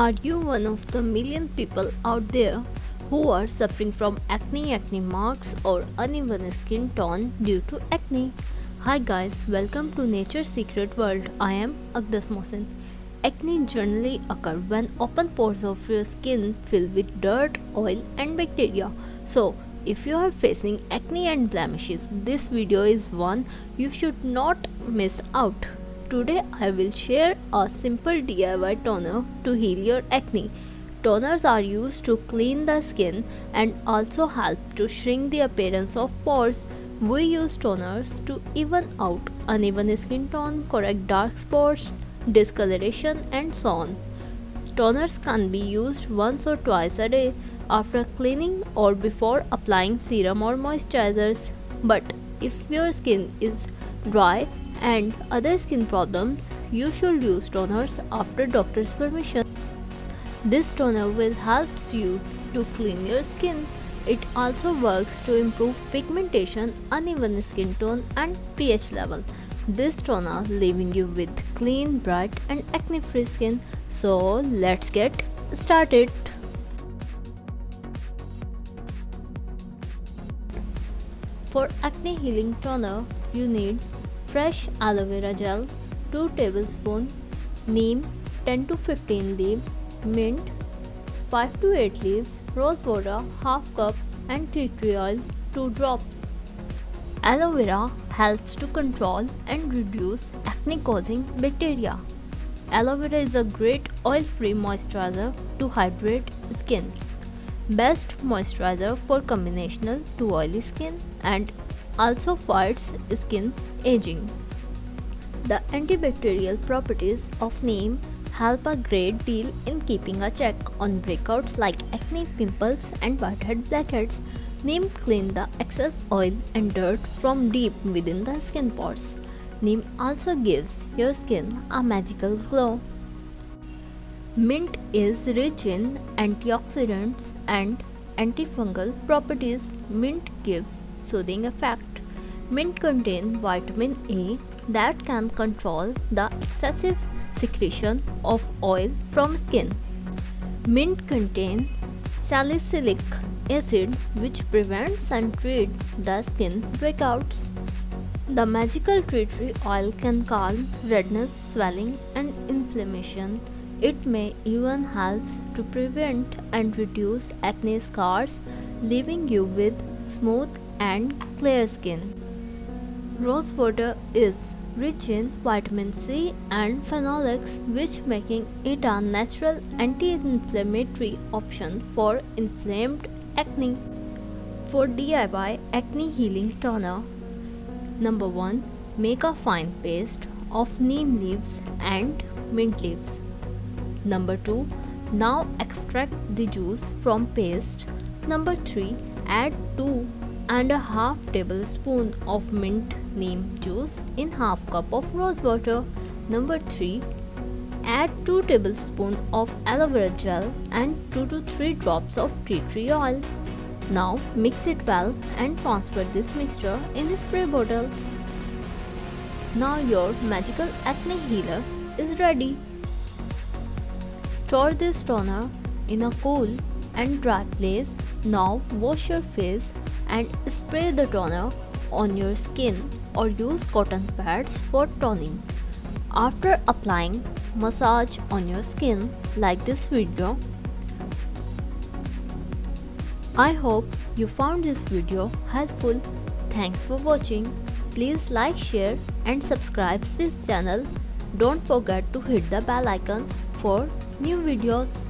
Are you one of the million people out there who are suffering from acne marks, or uneven skin tone due to acne? Hi guys, welcome to Nature's Secret World. I am Agdas Mohsin. Acne generally occur when open pores of your skin fill with dirt, oil and bacteria. So, if you are facing acne and blemishes, this video is one you should not miss out. Today I will share a simple DIY toner to heal your acne. Toners are used to clean the skin and also help to shrink the appearance of pores. We use toners to even out uneven skin tone, correct dark spots, discoloration and so on. Toners can be used once or twice a day after cleaning or before applying serum or moisturizers. But if your skin is dry and other skin problems, you should use toners after doctor's permission. This toner will help you to clean your skin. It also works to improve pigmentation, uneven skin tone and pH level. This toner leaving you with clean, bright and acne-free skin. So let's get started. For acne healing toner, you need fresh aloe vera gel 2 tablespoons, neem 10 to 15 leaves, mint 5 to 8 leaves, rose water half cup and tea tree oil 2 drops. Aloe vera helps to control and reduce acne causing bacteria. Aloe vera is a great oil-free moisturizer to hydrate skin. Best moisturizer for combinational to oily skin and also fights skin aging. The antibacterial properties of neem help a great deal in keeping a check on breakouts like acne, pimples and whitehead blackheads. Neem cleans the excess oil and dirt from deep within the skin pores. Neem also gives your skin a magical glow. Mint is rich in antioxidants and antifungal properties. Mint gives soothing effect. Mint contains vitamin A that can control the excessive secretion of oil from skin. Mint contains salicylic acid which prevents and treats the skin breakouts. The magical tea tree oil can calm redness, swelling and inflammation. It may even help to prevent and reduce acne scars, leaving you with smooth and clear skin. Rose water is rich in vitamin C and phenolics, which making it a natural anti-inflammatory option for inflamed acne. For DIY acne healing toner, number 1. Make a fine paste of neem leaves and mint leaves. Number 2. Now extract the juice from paste. Number 3. Add 2.5 tablespoons of mint neem juice in half cup of rose water. Number 3. Add 2 tablespoons of aloe vera gel and 2 to 3 drops of tea tree oil. Now mix it well and transfer this mixture in a spray bottle. Now your magical acne healer is ready. Store this toner in a cool and dry place. Now wash your face and spray the toner on your skin or use cotton pads for toning. After applying, massage on your skin like this video. I hope you found this video helpful. Thanks for watching. Please like, share and subscribe this channel. Don't forget to hit the bell icon for new videos.